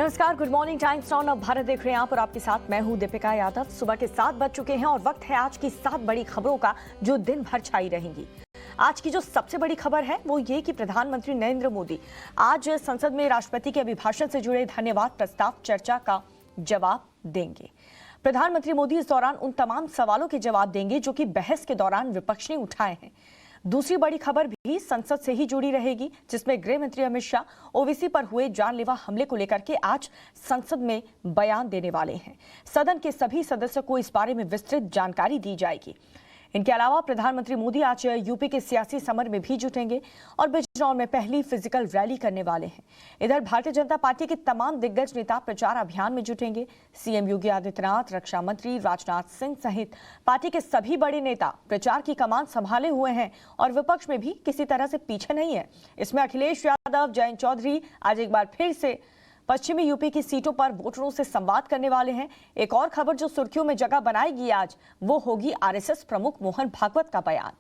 नमस्कार, good morning. Times now Bharat देख रहे हैं आप और आपके साथ मैं हूं दीपिका यादव। सुबह के 7 बज चुके हैं और वक्त है आज की 7 बड़ी खबरों का जो दिन भर छाई रहेंगी। आज की जो सबसे बड़ी खबर है वो ये कि प्रधानमंत्री नरेंद्र मोदी आज संसद में राष्ट्रपति के अभिभाषण से जुड़े धन्यवाद प्रस्ताव चर्चा का जवाब देंगे। प्रधानमंत्री मोदी इस दौरान उन तमाम सवालों के जवाब देंगे जो कि बहस के दौरान विपक्ष ने उठाए हैं। दूसरी बड़ी खबर भी संसद से ही जुड़ी रहेगी, जिसमें गृह मंत्री अमित शाह ओवैसी पर हुए जानलेवा हमले को लेकर के आज संसद में बयान देने वाले हैं। सदन के सभी सदस्यों को इस बारे में विस्तृत जानकारी दी जाएगी। इनके अलावा प्रधानमंत्री मोदी आज यूपी के सियासी समर में भी जुटेंगे और बिजनौर में पहली फिजिकल रैली करने वाले हैं। इधर भारतीय जनता पार्टी के तमाम दिग्गज नेता प्रचार अभियान में जुटेंगे। सीएम योगी आदित्यनाथ, रक्षा मंत्री राजनाथ सिंह सहित पार्टी के सभी बड़े नेता प्रचार की कमान संभाले हुए हैं और विपक्ष में भी किसी तरह से पीछे नहीं है। इसमें अखिलेश यादव, जयंत चौधरी आज एक बार फिर से पश्चिमी यूपी की सीटों पर वोटरों से संवाद करने वाले हैं। एक और खबर जो सुर्खियों में जगह बनाएगी आज, वो होगी आरएसएस प्रमुख मोहन भागवत का बयान।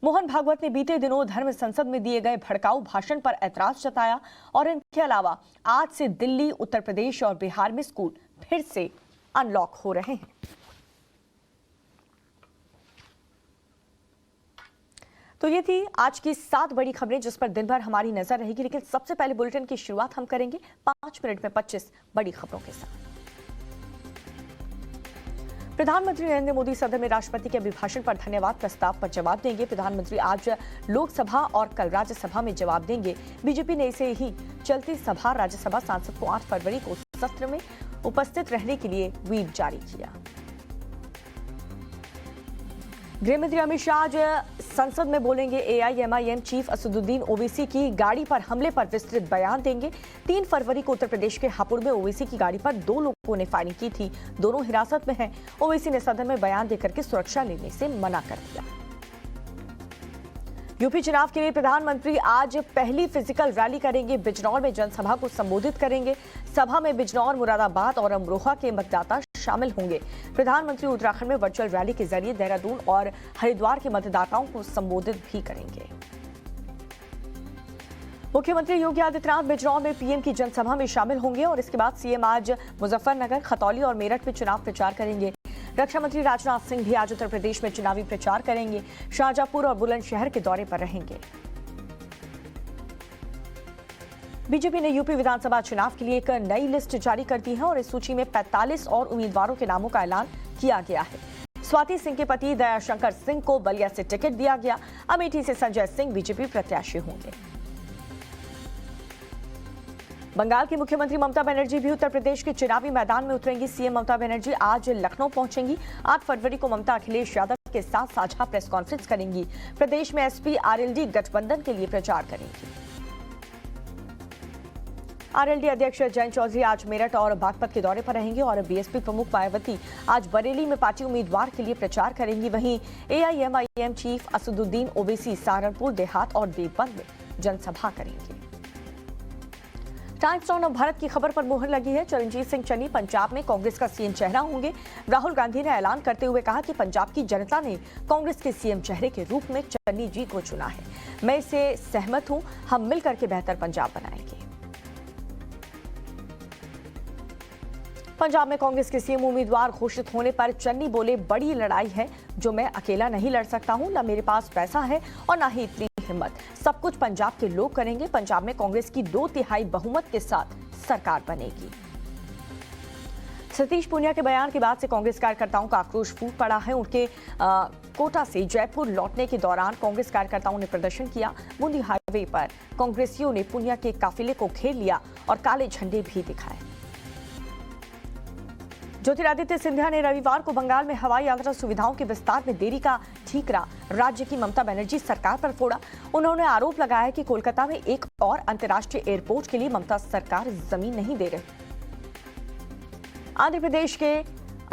मोहन भागवत ने बीते दिनों धर्म संसद में दिए गए भड़काऊ भाषण पर ऐतराज जताया और इनके अलावा आज से दिल्ली, उत्तर प्रदेश और बिहार में स्कूल फिर से अनलॉक हो रहे हैं। तो ये थी आज की 7 बड़ी खबरें जिस पर दिन भर हमारी नजर रहेगी, लेकिन सबसे पहले बुलेटिन की शुरुआत हम करेंगे 5 मिनट में 25 बड़ी खबरों के साथ। प्रधानमंत्री नरेंद्र मोदी सदन में राष्ट्रपति के अभिभाषण पर धन्यवाद प्रस्ताव पर जवाब देंगे। प्रधानमंत्री आज लोकसभा और कल राज्यसभा में जवाब देंगे। बीजेपी ने इसे ही चलती सभा राज्यसभा सांसद को 8 फरवरी को सत्र में उपस्थित रहने के लिए व्हीप जारी किया। गृहमंत्री अमित शाह आज संसद में बोलेंगे। एआईएमआईएम चीफ असदुद्दीन ओवैसी की गाड़ी पर हमले पर विस्तृत बयान देंगे। 3 फरवरी को उत्तर प्रदेश के हापुड़ में ओवैसी की गाड़ी पर 2 लोगों ने फायरिंग की थी। दोनों हिरासत में हैं। ओवैसी ने सदन में बयान देकर के सुरक्षा लेने से मना कर दिया। यूपी चुनाव के लिए प्रधानमंत्री आज पहली फिजिकल रैली करेंगे। बिजनौर में जनसभा को संबोधित करेंगे। सभा में बिजनौर, मुरादाबाद और अमरोहा के मतदाता शामिल होंगे। प्रधानमंत्री उत्तराखंड में वर्चुअल रैली के जरिए देहरादून और हरिद्वार के मतदाताओं को संबोधित भी करेंगे। मुख्यमंत्री योगी आदित्यनाथ बिजनौर में पीएम की जनसभा में शामिल होंगे और इसके बाद सीएम आज मुजफ्फरनगर, खतौली और मेरठ में चुनाव प्रचार करेंगे। रक्षा मंत्री राजनाथ सिंह भी आज उत्तर प्रदेश में चुनावी प्रचार करेंगे। शाहजहांपुर और बुलंदशहर के दौरे पर रहेंगे। बीजेपी ने यूपी विधानसभा चुनाव के लिए एक नई लिस्ट जारी कर दी है और इस सूची में 45 और उम्मीदवारों के नामों का ऐलान किया गया है। स्वाति सिंह के पति दयाशंकर सिंह को बलिया से टिकट दिया गया। अमेठी से संजय सिंह बीजेपी प्रत्याशी होंगे। बंगाल की मुख्यमंत्री ममता बनर्जी भी उत्तर प्रदेश के चुनावी मैदान में उतरेंगी। सीएम ममता बनर्जी आज लखनऊ पहुंचेंगी। 8 फरवरी को ममता अखिलेश यादव के साथ साझा प्रेस कॉन्फ्रेंस करेंगी। प्रदेश में एसपी आरएलडी गठबंधन के लिए प्रचार करेंगी। आरएलडी अध्यक्ष जयंत चौधरी आज मेरठ और बागपत के दौरे पर रहेंगे और बीएसपी प्रमुख मायावती आज बरेली में पार्टी उम्मीदवार के लिए प्रचार करेंगी। वहीं एआईएमआईएम चीफ असदुद्दीन ओवैसी सहारनपुर, देहात और देवबंद में जनसभा करेंगे। टाइम्स नाउ भारत की खबर पर मोहर लगी है। चरणजीत सिंह चन्नी पंजाब में कांग्रेस का सीएम चेहरा होंगे। राहुल गांधी ने ऐलान करते हुए कहा कि पंजाब की जनता ने कांग्रेस के सीएम चेहरे के रूप में चन्नी जी को चुना है। मैं इससे सहमत हूं। हम मिलकर के बेहतर पंजाब बनाएंगे। पंजाब में कांग्रेस के सीएम उम्मीदवार घोषित होने पर चन्नी बोले, बड़ी लड़ाई है जो मैं अकेला नहीं लड़ सकता हूं। न मेरे पास पैसा है और न ही इतनी हिम्मत। सब कुछ पंजाब के लोग करेंगे। पंजाब में कांग्रेस की 2/3 बहुमत के साथ सरकार बनेगी। सतीश पूनिया के बयान के बाद से कांग्रेस कार्यकर्ताओं का आक्रोश फूट पड़ा है। उनके कोटा से जयपुर लौटने के दौरान कांग्रेस कार्यकर्ताओं ने प्रदर्शन किया। बूंदी हाईवे पर कांग्रेसियों ने पूनिया के काफिले को घेर लिया और काले झंडे भी दिखाए। ज्योतिरादित्य सिंधिया ने रविवार को बंगाल में हवाई यात्रा सुविधाओं के विस्तार में देरी का ठीकरा राज्य की ममता बनर्जी सरकार पर फोड़ा। उन्होंने आरोप लगाया कि कोलकाता में एक और अंतर्राष्ट्रीय एयरपोर्ट के लिए ममता सरकार जमीन नहीं दे रही। आंध्र प्रदेश के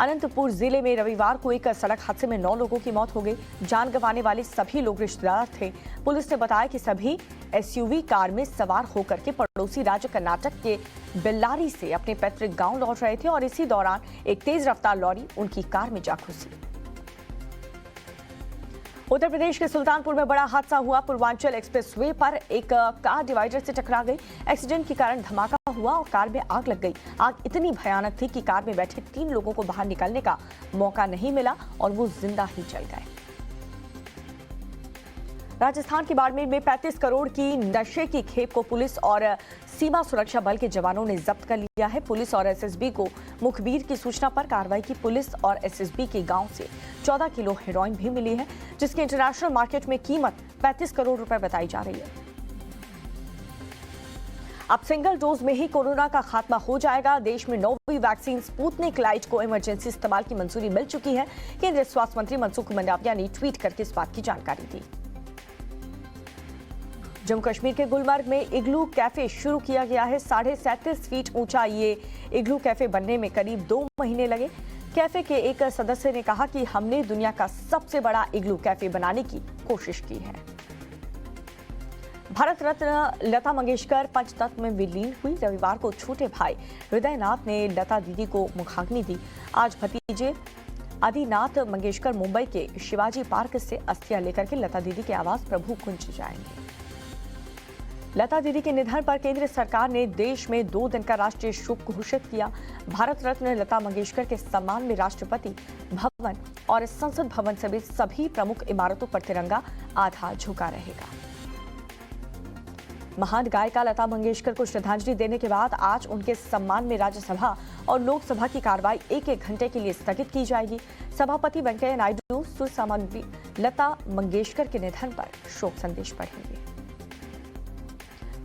अनंतपुर जिले में रविवार को एक सड़क हादसे में 9 लोगों की मौत हो गई। जान गंवाने वाले सभी लोग रिश्तेदार थे। पुलिस ने बताया कि सभी एसयूवी कार में सवार होकर के पड़ोसी राज्य कर्नाटक के बेल्लारी से अपने पैतृक गांव लौट रहे थे और इसी दौरान एक तेज रफ्तार लॉरी उनकी कार में जा घुसी। उत्तर प्रदेश के सुल्तानपुर में बड़ा हादसा हुआ। पूर्वांचल एक्सप्रेसवे पर एक कार डिवाइडर से टकरा गई। एक्सीडेंट के कारण धमाका हुआ और कार में आग लग गई। आग इतनी भयानक थी कि कार में बैठे 3 लोगों को बाहर निकलने का मौका नहीं मिला और वो जिंदा ही जल गए। राजस्थान के बाड़मेर में 35 करोड़ की नशे की खेप को पुलिस और सीमा सुरक्षा बल के जवानों ने जब्त कर लिया है। पुलिस और एसएसबी को मुखबिर की सूचना पर कार्रवाई की। पुलिस और एसएसबी के गांव से 14 किलो हेरोइन भी मिली है, जिसकी इंटरनेशनल मार्केट में कीमत 35 करोड़ रुपए बताई जा रही है। अब सिंगल डोज में ही कोरोना का खात्मा हो जाएगा। देश में नोवल वैक्सीन स्पुतनिक लाइट को इमरजेंसी इस्तेमाल की मंजूरी मिल चुकी है। केंद्रीय स्वास्थ्य मंत्री मनसुख मंडाविया ने ट्वीट करके इस बात की जानकारी दी। जम्मू कश्मीर के गुलमर्ग में इग्लू कैफे शुरू किया गया है। 37.5 फीट ऊंचा ये इग्लू कैफे बनने में करीब 2 महीने लगे। कैफे के एक सदस्य ने कहा कि हमने दुनिया का सबसे बड़ा इग्लू कैफे बनाने की कोशिश की है। भारत रत्न लता मंगेशकर पंचतत्व में विलीन हुई। रविवार को छोटे भाई हृदयनाथ ने लता दीदी को मुखाग्नि दी। आज भतीजे आदिनाथ मंगेशकर मुंबई के शिवाजी पार्क से अस्थियां लेकर के लता दीदी के आवास प्रभु कुंज जाएंगे। लता दीदी के निधन पर केंद्र सरकार ने देश में 2 दिन का राष्ट्रीय शोक घोषित किया। भारत रत्न लता मंगेशकर के सम्मान में राष्ट्रपति भवन और संसद भवन समेत सभी प्रमुख इमारतों पर तिरंगा आधा झुका रहेगा। महान गायिका लता मंगेशकर को श्रद्धांजलि देने के बाद आज उनके सम्मान में राज्यसभा और लोकसभा की कार्रवाई 1-1 घंटे के लिए स्थगित की जाएगी। सभापति वेंकैया नायडू सुरसामग्री लता मंगेशकर के निधन पर शोक संदेश पढ़ेंगे।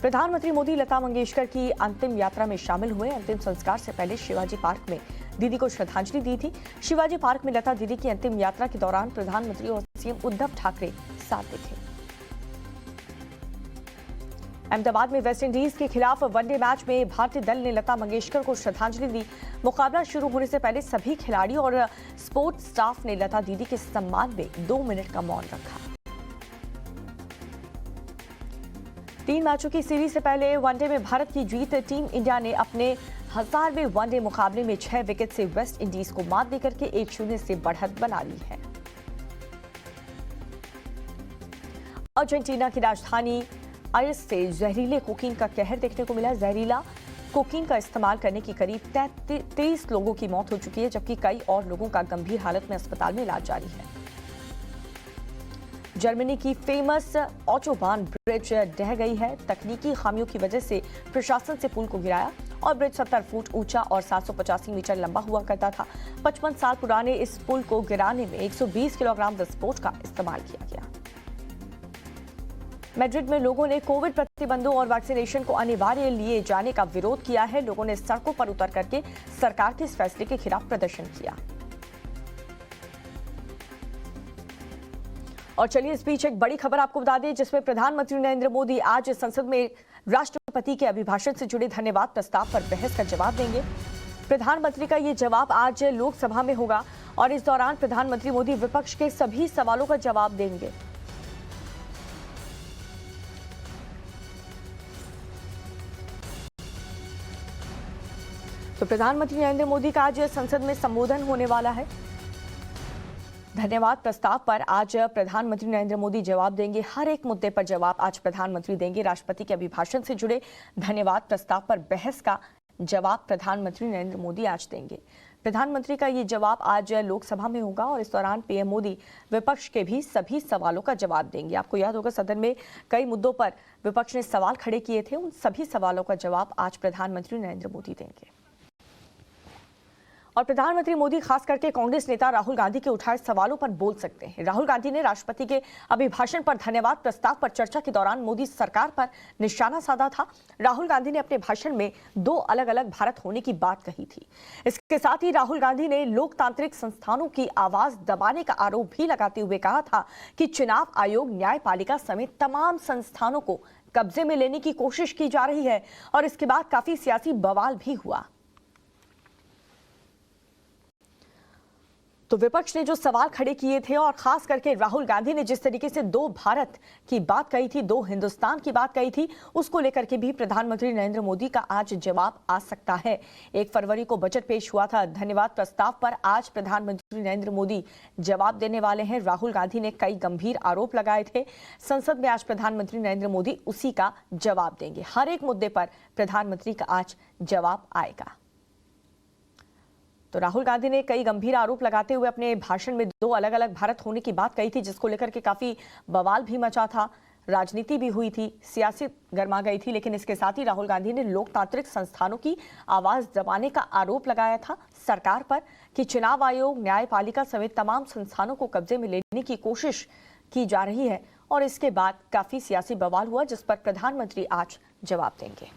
प्रधानमंत्री मोदी लता मंगेशकर की अंतिम यात्रा में शामिल हुए। अंतिम संस्कार से पहले शिवाजी पार्क में दीदी को श्रद्धांजलि दी थी। शिवाजी पार्क में लता दीदी की अंतिम यात्रा के दौरान प्रधानमंत्री और सीएम उद्धव ठाकरे साथ दिखे। अहमदाबाद में वेस्टइंडीज के खिलाफ वनडे मैच में भारतीय दल ने लता मंगेशकर को श्रद्धांजलि दी। मुकाबला शुरू होने से पहले सभी खिलाड़ी और स्पोर्ट्स स्टाफ ने लता दीदी के सम्मान में 2 मिनट का मौन रखा। 3 मैचों की सीरीज से पहले वनडे में भारत की जीत। टीम इंडिया ने अपने 1000वें वनडे मुकाबले में 6 विकेट से वेस्ट इंडीज को मात देकर के 1-0 से बढ़त बना ली है। अर्जेंटीना की राजधानी आयस से जहरीले कोकीन का कहर देखने को मिला। जहरीला कोकीन का इस्तेमाल करने की करीब 23 लोगों की मौत हो चुकी है, जबकि कई और लोगों का गंभीर हालत में अस्पताल में इलाज जारी है। जर्मनी की फेमस ऑटोबान ब्रिज ढह गई है। तकनीकी खामियों की वजह से प्रशासन से पुल को गिराया और ब्रिज 70 फुट ऊंचा और 785 मीटर लंबा हुआ करता था। 55 साल पुराने इस पुल को गिराने में 120 किलोग्राम विस्फोट का इस्तेमाल किया गया। मैड्रिड में लोगों ने कोविड प्रतिबंधों और वैक्सीनेशन को अनिवार्य लिए जाने का विरोध किया है। लोगों ने सड़कों पर उतर करके सरकार के इस फैसले के खिलाफ प्रदर्शन किया। और चलिए इस बीच एक बड़ी खबर आपको बता दें, जिसमें प्रधानमंत्री नरेंद्र मोदी आज संसद में राष्ट्रपति के अभिभाषण से जुड़े धन्यवाद प्रस्ताव पर बहस का जवाब देंगे। प्रधानमंत्री का ये जवाब आज लोकसभा में होगा और इस दौरान प्रधानमंत्री मोदी विपक्ष के सभी सवालों का जवाब देंगे। तो प्रधानमंत्री नरेंद्र मोदी का आज संसद में संबोधन होने वाला है। धन्यवाद प्रस्ताव पर आज प्रधानमंत्री नरेंद्र मोदी जवाब देंगे। हर एक मुद्दे पर जवाब आज प्रधानमंत्री देंगे। राष्ट्रपति के अभिभाषण से जुड़े धन्यवाद प्रस्ताव पर बहस का जवाब प्रधानमंत्री नरेंद्र मोदी आज देंगे। प्रधानमंत्री का ये जवाब आज लोकसभा में होगा और इस दौरान पीएम मोदी विपक्ष के भी सभी सवालों का जवाब देंगे। आपको याद होगा सदन में कई मुद्दों पर विपक्ष ने सवाल खड़े किए थे। उन सभी सवालों का जवाब आज प्रधानमंत्री नरेंद्र मोदी देंगे। और प्रधानमंत्री मोदी खास करके कांग्रेस नेता राहुल गांधी के उठाए सवालों पर बोल सकते हैं। राहुल गांधी ने राष्ट्रपति के अभिभाषण पर धन्यवाद प्रस्ताव पर चर्चा के दौरान मोदी सरकार पर निशाना साधा था। राहुल गांधी ने अपने भाषण में 2 अलग-अलग भारत होने की बात कही थी। इसके साथ ही राहुल गांधी ने लोकतांत्रिक संस्थानों की आवाज दबाने का आरोप भी लगाते हुए कहा था कि चुनाव आयोग, न्यायपालिका समेत तमाम संस्थानों को कब्जे में लेने की कोशिश की जा रही है और इसके बाद काफी सियासी बवाल भी हुआ। तो विपक्ष ने जो सवाल खड़े किए थे और खास करके राहुल गांधी ने जिस तरीके से दो भारत की बात कही थी, दो हिंदुस्तान की बात कही थी, उसको लेकर के भी प्रधानमंत्री नरेंद्र मोदी का आज जवाब आ सकता है। 1 फरवरी को बजट पेश हुआ था, धन्यवाद प्रस्ताव पर आज प्रधानमंत्री नरेंद्र मोदी जवाब देने वाले हैं। राहुल गांधी ने कई गंभीर आरोप लगाए थे, संसद में आज प्रधानमंत्री नरेंद्र मोदी उसी का जवाब देंगे। हर एक मुद्दे पर प्रधानमंत्री का आज जवाब आएगा। तो राहुल गांधी ने कई गंभीर आरोप लगाते हुए अपने भाषण में दो अलग अलग भारत होने की बात कही थी, जिसको लेकर के काफी बवाल भी मचा था, राजनीति भी हुई थी, सियासी गर्मा गई थी। लेकिन इसके साथ ही राहुल गांधी ने लोकतांत्रिक संस्थानों की आवाज दबाने का आरोप लगाया था सरकार पर कि चुनाव आयोग, न्यायपालिका समेत तमाम संस्थानों को कब्जे में लेने की कोशिश की जा रही है। और इसके बाद काफी सियासी बवाल हुआ, जिस पर प्रधानमंत्री आज जवाब देंगे।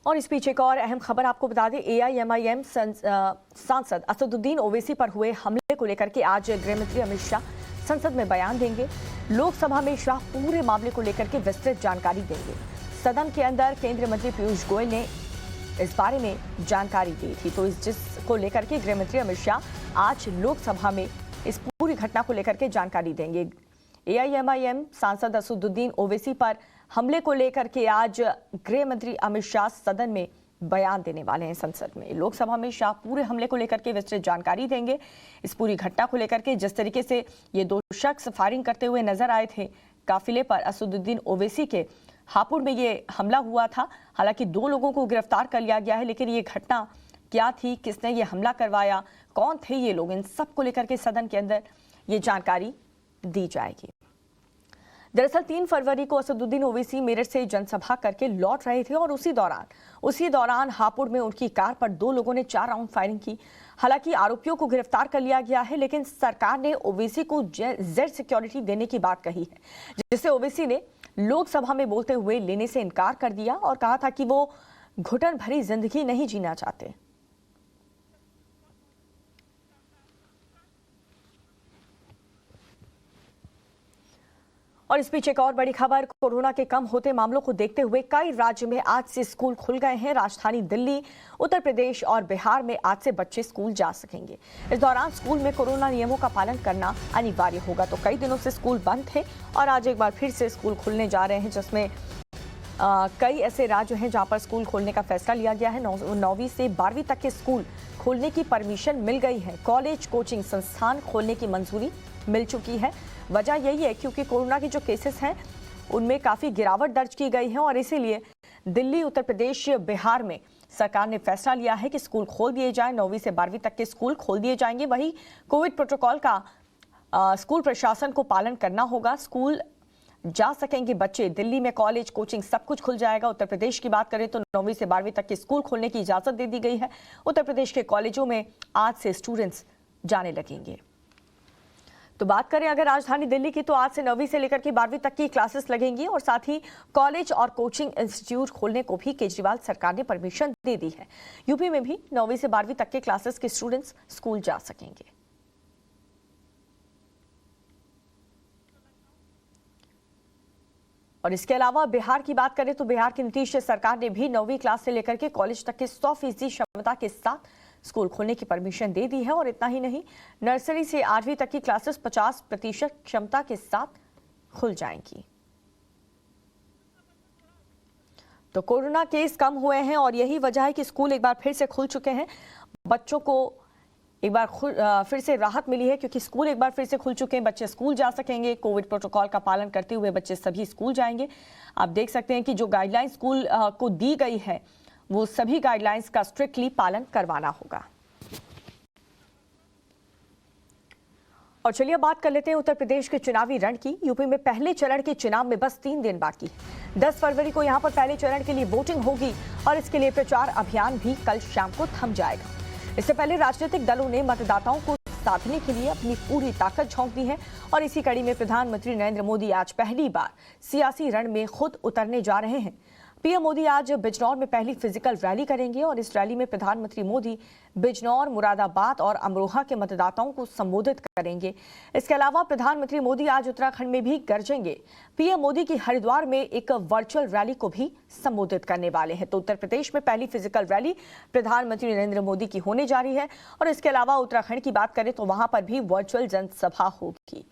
और इस बीच एक और अहम खबर आपको बता दें, AIMIM सांसद असदुद्दीन ओवैसी पर हुए हमले को लेकर के आज गृहमंत्री अमित शाह संसद में बयान देंगे। लोकसभा में शाह पूरे मामले को लेकर के विस्तृत जानकारी देंगे। सदन के अंदर केंद्रीय मंत्री पीयूष गोयल ने इस बारे में जानकारी दी थी, तो जिसको लेकर के गृहमंत्री अमित शाह आज लोकसभा में इस पूरी घटना को लेकर के जानकारी देंगे। AIMIM सांसद असदुद्दीन ओवैसी पर हमले को लेकर के आज गृह मंत्री अमित शाह सदन में बयान देने वाले हैं। संसद में लोकसभा में शाह पूरे हमले को लेकर के विस्तृत जानकारी देंगे। इस पूरी घटना को लेकर के जिस तरीके से ये दो शख्स फायरिंग करते हुए नजर आए थे काफिले पर, असदुद्दीन ओवैसी के हापुड़ में ये हमला हुआ था। हालांकि 2 लोगों को गिरफ्तार कर लिया गया है, लेकिन ये घटना क्या थी, किसने ये हमला करवाया, कौन थे ये लोग, इन सब को लेकर के सदन के अंदर ये जानकारी दी जाएगी। दरअसल 3 फरवरी को असदुद्दीन ओवैसी मेरठ से जनसभा करके लौट रहे थे और उसी दौरान हापुड़ में उनकी कार पर 2 लोगों ने 4 राउंड फायरिंग की। हालांकि आरोपियों को गिरफ्तार कर लिया गया है, लेकिन सरकार ने ओवैसी को जेड सिक्योरिटी देने की बात कही है, जिसे ओवैसी ने लोकसभा में बोलते हुए लेने से इनकार कर दिया और कहा था कि वो घुटन भरी जिंदगी नहीं जीना चाहते। और इस बीच एक और बड़ी खबर, कोरोना के कम होते मामलों को देखते हुए कई राज्य में आज से स्कूल खुल गए हैं। राजधानी दिल्ली, उत्तर प्रदेश और बिहार में आज से बच्चे स्कूल जा सकेंगे। इस दौरान स्कूल में कोरोना नियमों का पालन करना अनिवार्य होगा। तो कई दिनों से स्कूल बंद थे और आज एक बार फिर से स्कूल खुलने जा रहे हैं, जिसमें कई ऐसे राज्य हैं जहां पर स्कूल खोलने का फैसला लिया गया है। 9वीं से 12वीं तक के स्कूल खोलने की परमिशन मिल गई है। कॉलेज, कोचिंग संस्थान खोलने की मंजूरी मिल चुकी है। वजह यही है क्योंकि कोरोना के जो केसेस हैं उनमें काफ़ी गिरावट दर्ज की गई है और इसीलिए दिल्ली, उत्तर प्रदेश, बिहार में सरकार ने फैसला लिया है कि स्कूल खोल दिए जाएं। 9वीं से 12वीं तक के स्कूल खोल दिए जाएंगे। वहीं कोविड प्रोटोकॉल का स्कूल प्रशासन को पालन करना होगा। स्कूल जा सकेंगे बच्चे। दिल्ली में कॉलेज, कोचिंग सब कुछ खुल जाएगा। उत्तर प्रदेश की बात करें तो 9वीं से 12वीं तक के स्कूल खोलने की इजाजत दे दी गई है। उत्तर प्रदेश के कॉलेजों में आज से स्टूडेंट्स जाने लगेंगे। तो बात करें अगर राजधानी दिल्ली की, तो आज से 9वीं से लेकर के 12वीं तक की क्लासेस लगेंगी और साथ ही कॉलेज और कोचिंग इंस्टीट्यूट खोलने को भी केजरीवाल सरकार ने परमिशन दे दी है। यूपी में भी 9वीं से 12वीं तक के क्लासेस के स्टूडेंट्स स्कूल जा सकेंगे। और इसके अलावा बिहार की बात करें तो बिहार की नीतीश सरकार ने भी 9वीं क्लास से लेकर के कॉलेज तक के 100% क्षमता के साथ स्कूल खोलने की परमिशन दे दी है। और इतना ही नहीं, नर्सरी से 8वीं तक की क्लासेस 50% क्षमता के साथ खुल जाएंगी। तो कोरोना केस कम हुए हैं और यही वजह है कि स्कूल एक बार फिर से खुल चुके हैं। बच्चों को एक बार फिर से राहत मिली है क्योंकि स्कूल एक बार फिर से खुल चुके हैं। बच्चे स्कूल जा सकेंगे। कोविड प्रोटोकॉल का पालन करते हुए बच्चे सभी स्कूल जाएंगे। आप देख सकते हैं कि जो गाइडलाइन स्कूल को दी गई है वो सभी गाइडलाइंस का स्ट्रिक्टली पालन करवाना होगा। और चलिए बात कर लेते हैं उत्तर प्रदेश के चुनावी रण की। यूपी में पहले चरण के चुनाव में बस 3 दिन बाकी है। 10 फरवरी को यहां पर पहले चरण के लिए वोटिंग होगी और इसके लिए प्रचार अभियान भी कल शाम को थम जाएगा। इससे पहले राजनीतिक दलों ने मतदाताओं को साधने के लिए अपनी पूरी ताकत झोंक दी है और इसी कड़ी में प्रधानमंत्री नरेंद्र मोदी आज पहली बार सियासी रण में खुद उतरने जा रहे हैं। पीएम मोदी आज बिजनौर में पहली फिजिकल रैली करेंगे और इस रैली में प्रधानमंत्री मोदी बिजनौर, मुरादाबाद और अमरोहा के मतदाताओं को संबोधित करेंगे। इसके अलावा प्रधानमंत्री मोदी आज उत्तराखंड में भी गरजेंगे। पीएम मोदी की हरिद्वार में एक वर्चुअल रैली को भी संबोधित करने वाले हैं। तो उत्तर प्रदेश में पहली फिजिकल रैली प्रधानमंत्री नरेंद्र मोदी की होने जा रही है और इसके अलावा उत्तराखंड की बात करें तो वहां पर भी वर्चुअल जनसभा होगी।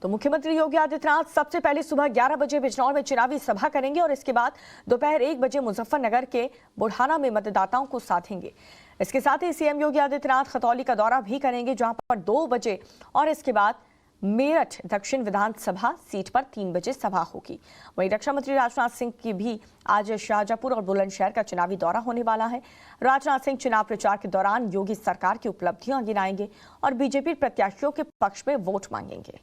तो मुख्यमंत्री योगी आदित्यनाथ सबसे पहले सुबह 11 बजे बिजनौर में चुनावी सभा करेंगे और इसके बाद दोपहर 1 बजे मुजफ्फरनगर के बुढ़ाना में मतदाताओं को साधेंगे। इसके साथ ही सीएम योगी आदित्यनाथ खतौली का दौरा भी करेंगे, जहां पर 2 बजे और इसके बाद मेरठ दक्षिण विधानसभा सीट पर 3 बजे सभा होगी। वहीं रक्षा मंत्री राजनाथ सिंह की भी आज शाहजहांपुर और बुलंदशहर का चुनावी दौरा होने वाला है। राजनाथ सिंह चुनाव प्रचार के दौरान योगी सरकार की उपलब्धियां गिनाएंगे और बीजेपी प्रत्याशियों के पक्ष में वोट मांगेंगे।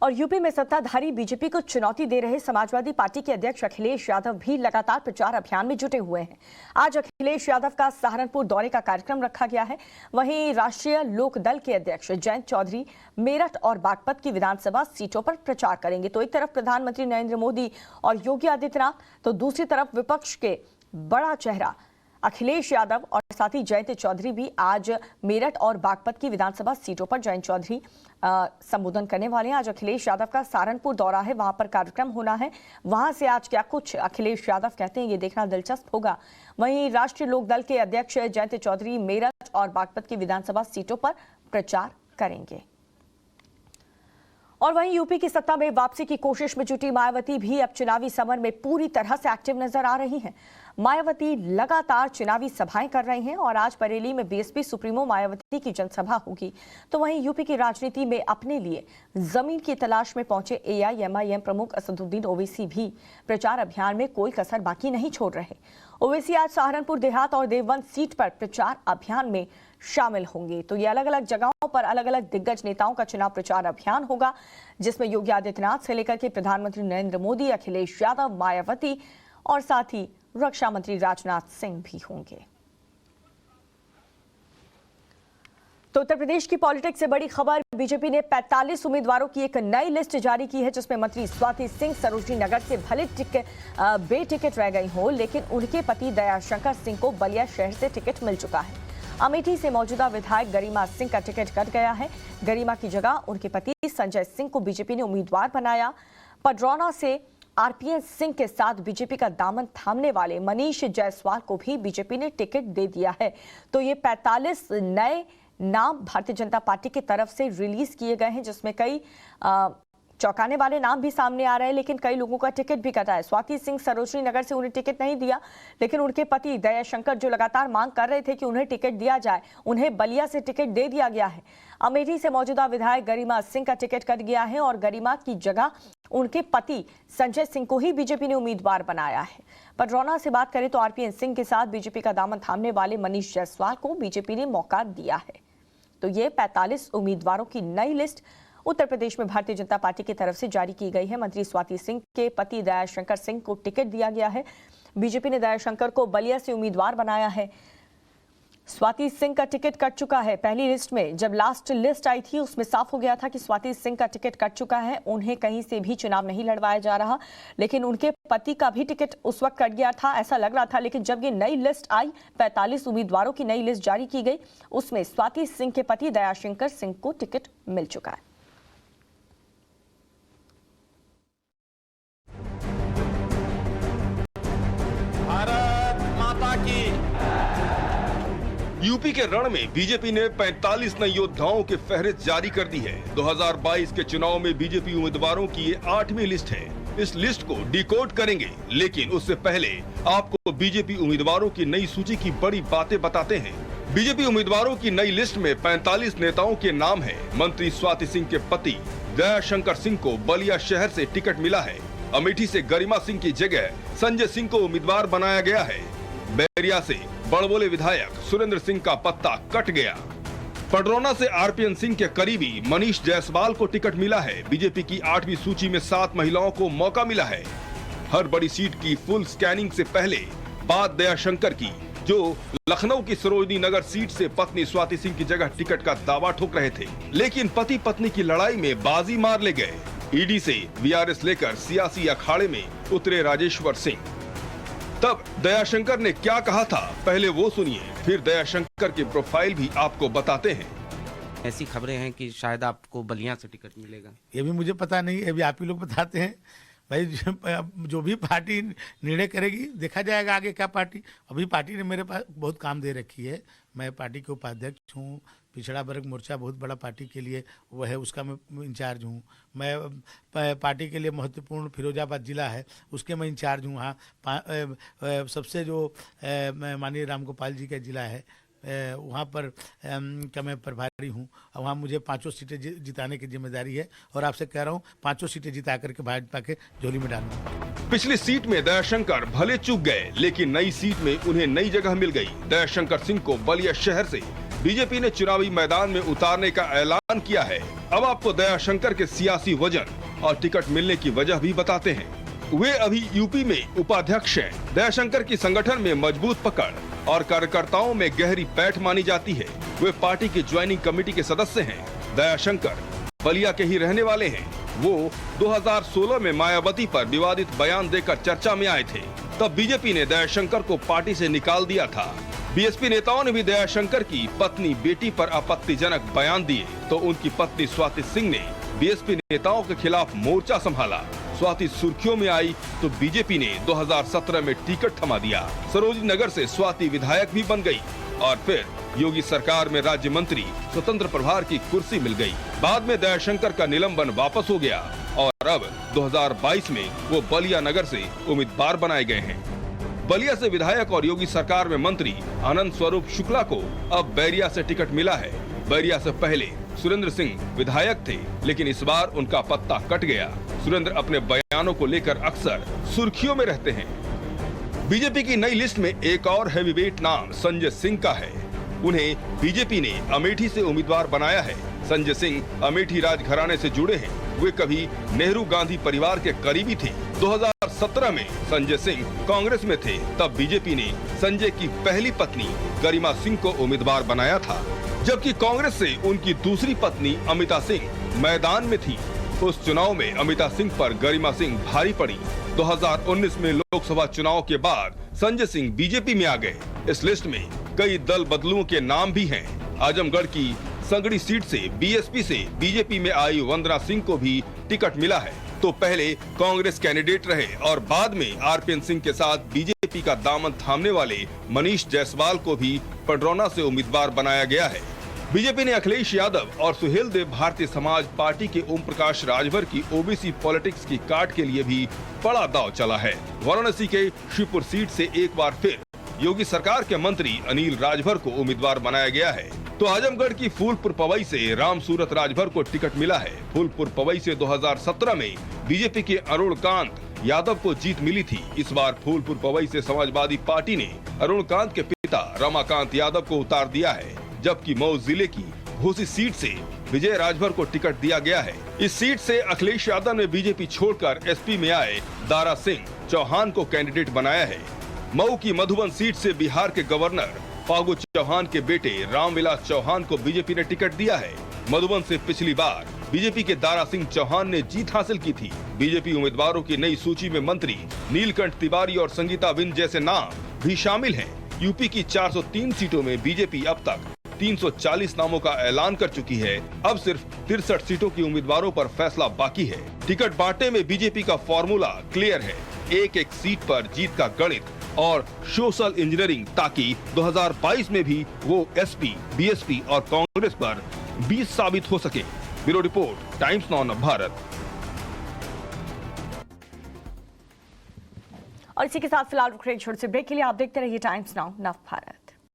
और यूपी में सत्ताधारी बीजेपी को चुनौती दे रहे समाजवादी पार्टी के अध्यक्ष अखिलेश यादव भी लगातार प्रचार अभियान में जुटे हुए हैं। आज अखिलेश यादव का सहारनपुर दौरे का कार्यक्रम रखा गया है। वहीं राष्ट्रीय लोक दल के अध्यक्ष जयंत चौधरी मेरठ और बागपत की विधानसभा सीटों पर प्रचार करेंगे। तो एक तरफ प्रधानमंत्री नरेंद्र मोदी और योगी आदित्यनाथ, तो दूसरी तरफ विपक्ष के बड़ा चेहरा अखिलेश यादव और साथ ही जयंत चौधरी भी आज मेरठ और बागपत की विधानसभा सीटों पर जयंत चौधरी संबोधन करने वाले हैं। आज अखिलेश यादव का सहारनपुर दौरा है, वहां पर कार्यक्रम होना है। वहां से आज क्या कुछ अखिलेश यादव कहते हैं, ये देखना दिलचस्प होगा। वहीं राष्ट्रीय लोकदल के अध्यक्ष जयंत चौधरी मेरठ और बागपत की विधानसभा सीटों पर प्रचार करेंगे। और वहीं यूपी की सत्ता में वापसी की कोशिश में जुटी मायावती भी अब चुनावी समर में पूरी तरह से एक्टिव नजर आ रही हैं। मायावती लगातार चुनावी सभाएं कर रही हैं और आज बरेली में बीएसपी सुप्रीमो मायावती की जनसभा होगी। तो वहीं यूपी की राजनीति में अपने लिए जमीन की तलाश में पहुंचे एआईएमआईएम प्रमुख असदुद्दीन ओवैसी भी प्रचार अभियान में कोई कसर बाकी नहीं छोड़ रहे। ओवैसी आज सहारनपुर देहात और देवबंद सीट पर प्रचार अभियान में शामिल होंगे। तो ये अलग अलग जगहों पर अलग अलग दिग्गज नेताओं का चुनाव प्रचार अभियान होगा, जिसमें योगी आदित्यनाथ से लेकर के प्रधानमंत्री नरेंद्र मोदी, अखिलेश यादव, मायावती और साथ ही रक्षा मंत्री राजनाथ सिंह भी होंगे। तो उत्तर प्रदेश की पॉलिटिक्स से बड़ी खबर, बीजेपी ने 45 उम्मीदवारों की एक नई लिस्ट जारी की है, जिसमें मंत्री स्वाति सिंह सरोजनी नगर से भले बेटिकट रह गई हो, लेकिन उनके पति दयाशंकर सिंह को बलिया शहर से टिकट मिल चुका है। अमेठी से मौजूदा विधायक गरिमा सिंह का टिकट कट गया है। गरिमा की जगह उनके पति संजय सिंह को बीजेपी ने उम्मीदवार बनाया। पडरौना से आरपीएन सिंह के साथ बीजेपी का दामन थामने वाले मनीष जायसवाल को भी बीजेपी ने टिकट दे दिया है। तो ये 45 नए नाम भारतीय जनता पार्टी की तरफ से रिलीज किए गए हैं, जिसमें कई चौंकाने वाले नाम भी सामने आ रहे हैं, लेकिन कई लोगों का टिकट भी कटा है। स्वाति सिंह सरोजनी नगर से उन्हें टिकट नहीं दिया, लेकिन उनके पति दयाशंकर जो लगातार मांग कर रहे थे कि उन्हें टिकट दिया जाए, उन्हें बलिया से टिकट दे दिया गया है। अमेठी से मौजूदा विधायक गरिमा सिंह का टिकट कट गया है और गरिमा की जगह उनके पति संजय सिंह को ही बीजेपी ने उम्मीदवार बनाया है। पडरौना से बात करें तो आरपीएन सिंह के साथ बीजेपी का दामन थामने वाले मनीष जायसवाल को बीजेपी ने मौका दिया है। तो ये 45 उम्मीदवारों की नई लिस्ट उत्तर प्रदेश में भारतीय जनता पार्टी की तरफ से जारी की गई है। मंत्री स्वाति सिंह के पति दयाशंकर सिंह को टिकट दिया गया है। बीजेपी ने दयाशंकर को बलिया से उम्मीदवार बनाया है। स्वाति सिंह का टिकट कट चुका है। पहली लिस्ट में जब लास्ट लिस्ट आई थी उसमें साफ हो गया था कि स्वाति सिंह का टिकट कट चुका है, उन्हें कहीं से भी चुनाव नहीं लड़वाया जा रहा, लेकिन उनके पति का भी टिकट उस वक्त कट गया था, ऐसा लग रहा था। लेकिन जब ये नई लिस्ट आई, 45 उम्मीदवारों की नई लिस्ट जारी की गई, उसमें स्वाति सिंह के पति दयाशंकर सिंह को टिकट मिल चुका है। भारत माता की। यूपी के रण में बीजेपी ने 45 नए योद्धाओं के फहरिस्त जारी कर दी है। 2022 के चुनाव में बीजेपी उम्मीदवारों की ये 8वीं लिस्ट है। इस लिस्ट को डिकोड करेंगे, लेकिन उससे पहले आपको बीजेपी उम्मीदवारों की नई सूची की बड़ी बातें बताते हैं। बीजेपी उम्मीदवारों की नई लिस्ट में 45 नेताओं के नाम है। मंत्री स्वाति सिंह के पति दयाशंकर सिंह को बलिया शहर से टिकट मिला है। अमेठी से गरिमा सिंह की जगह संजय सिंह को उम्मीदवार बनाया गया है। बैरिया से बड़बोले विधायक सुरेंद्र सिंह का पत्ता कट गया। पडरौना से आरपीएन सिंह के करीबी मनीष जायसवाल को टिकट मिला है। बीजेपी की 8वीं सूची में 7 महिलाओं को मौका मिला है। हर बड़ी सीट की फुल स्कैनिंग से पहले बात दयाशंकर की। जो लखनऊ की सरोजनी नगर सीट से पत्नी स्वाति सिंह की जगह टिकट का दावा ठोक रहे थे, लेकिन पति पत्नी की लड़ाई में बाजी मार ले गए। ईडी से वीआरएस लेकर सियासी अखाड़े में उतरे राजेश्वर सिंह। तब दयाशंकर ने क्या कहा था, पहले वो सुनिए, फिर दयाशंकर की प्रोफाइल भी आपको बताते हैं। ऐसी खबरें हैं कि शायद आपको बलिया से टिकट मिलेगा। ये भी मुझे पता नहीं, अभी आप ही लोग बताते हैं भाई। जो भी पार्टी निर्णय करेगी देखा जाएगा आगे क्या पार्टी। अभी पार्टी ने मेरे पास बहुत काम दे रखी है। मैं पार्टी के उपाध्यक्ष हूँ। पिछड़ा वर्ग मोर्चा बहुत बड़ा पार्टी के लिए वो है, उसका मैं इंचार्ज हूँ। मैं पार्टी के लिए महत्वपूर्ण फिरोजाबाद जिला है, उसके मैं इंचार्ज हूँ। हाँ, सबसे जो माननीय राम गोपाल जी का जिला है वहाँ पर का मैं प्रभारी हूँ। वहाँ मुझे 5 सीटें जिताने की जिम्मेदारी है और आपसे कह रहा हूँ 5 सीटें जिता करके भाजपा के झोली में डालूंगा। पिछली सीट में दयाशंकर भले चूक गए, लेकिन नई सीट में उन्हें नई जगह मिल गई। दयाशंकर सिंह को बलिया शहर से बीजेपी ने चुनावी मैदान में उतारने का ऐलान किया है। अब आपको दयाशंकर के सियासी वजन और टिकट मिलने की वजह भी बताते हैं। वे अभी यूपी में उपाध्यक्ष हैं। दयाशंकर की संगठन में मजबूत पकड़ और कार्यकर्ताओं में गहरी पैठ मानी जाती है। वे पार्टी की ज्वाइनिंग कमेटी के सदस्य हैं। दयाशंकर बलिया के ही रहने वाले हैं। वो 2016 में मायावती पर विवादित बयान देकर चर्चा में आए थे। तब बीजेपी ने दयाशंकर को पार्टी से निकाल दिया था। बीएसपी नेताओं ने भी दयाशंकर की पत्नी बेटी पर आपत्तिजनक बयान दिए तो उनकी पत्नी स्वाति सिंह ने बीएसपी नेताओं के खिलाफ मोर्चा संभाला। स्वाति सुर्खियों में आई तो बीजेपी ने 2017 में टिकट थमा दिया। सरोजनी नगर से स्वाति विधायक भी बन गई और फिर योगी सरकार में राज्य मंत्री स्वतंत्र प्रभार की कुर्सी मिल गई। बाद में दयाशंकर का निलंबन वापस हो गया और अब 2022 में वो बलिया नगर से उम्मीदवार बनाए गए हैं। बलिया से विधायक और योगी सरकार में मंत्री आनंद स्वरूप शुक्ला को अब बैरिया से टिकट मिला है। बैरिया से पहले सुरेंद्र सिंह विधायक थे, लेकिन इस बार उनका पत्ता कट गया। सुरेंद्र अपने बयानों को लेकर अक्सर सुर्खियों में रहते हैं। बीजेपी की नई लिस्ट में एक और हैवीवेट नाम संजय सिंह का है। उन्हें बीजेपी ने अमेठी से उम्मीदवार बनाया है। संजय सिंह अमेठी राजघराने से जुड़े हैं। वे कभी नेहरू गांधी परिवार के करीबी थे। 2017 में संजय सिंह कांग्रेस में थे, तब बीजेपी ने संजय की पहली पत्नी गरिमा सिंह को उम्मीदवार बनाया था, जबकि कांग्रेस से उनकी दूसरी पत्नी अमिता सिंह मैदान में थी। उस चुनाव में अमिता सिंह पर गरिमा सिंह भारी पड़ी। 2019 में लोकसभा चुनाव के बाद संजय सिंह बीजेपी में आ गए। इस लिस्ट में कई दल बदलुओं के नाम भी हैं। आजमगढ़ की संगड़ी सीट से बीएसपी से बीजेपी में आई वंदना सिंह को भी टिकट मिला है। तो पहले कांग्रेस कैंडिडेट रहे और बाद में आरपीएन सिंह के साथ बीजेपी का दामन थामने वाले मनीष जायसवाल को भी पडरौना से उम्मीदवार बनाया गया है। बीजेपी ने अखिलेश यादव और सुहेल देव भारतीय समाज पार्टी के ओम प्रकाश राजभर की ओबीसी पॉलिटिक्स की काट के लिए भी बड़ा दांव चला है। वाराणसी के शिवपुर सीट से एक बार फिर योगी सरकार के मंत्री अनिल राजभर को उम्मीदवार बनाया गया है। तो आजमगढ़ की फूलपुर पवई से राम सूरत राजभर को टिकट मिला है। फूलपुर पवई से 2017 में बीजेपी के अरुणकांत यादव को जीत मिली थी। इस बार फूलपुर पवई से समाजवादी पार्टी ने अरुणकांत के पिता रमाकांत यादव को उतार दिया है, जबकि मऊ जिले की घोसी सीट से विजय राजभर को टिकट दिया गया है। इस सीट से अखिलेश यादव ने बीजेपी छोड़कर एसपी में आए दारा सिंह चौहान को कैंडिडेट बनाया है। मऊ की मधुबन सीट से बिहार के गवर्नर फागू चौहान के बेटे रामविलास चौहान को बीजेपी ने टिकट दिया है। मधुबन से पिछली बार बीजेपी के दारा सिंह चौहान ने जीत हासिल की थी। बीजेपी उम्मीदवारों की नई सूची में मंत्री नीलकंठ तिवारी और संगीता विंद जैसे नाम भी शामिल हैं। यूपी की 403 सीटों में बीजेपी अब तक 340 नामों का ऐलान कर चुकी है। अब सिर्फ 63 सीटों की उम्मीदवारों पर फैसला बाकी है। टिकट बांटने में बीजेपी का फॉर्मूला क्लियर है, एक एक सीट पर जीत का गणित और सोशल इंजीनियरिंग, ताकि 2022 में भी वो एसपी, बीएसपी और कांग्रेस पर 20 साबित हो सके। ब्यूरो रिपोर्ट, टाइम्स नाउ नव भारत। और इसी के साथ फिलहाल रुक रहे छोटे से ब्रेक के लिए। आप देखते रहिए टाइम्स नाउ नव भारत।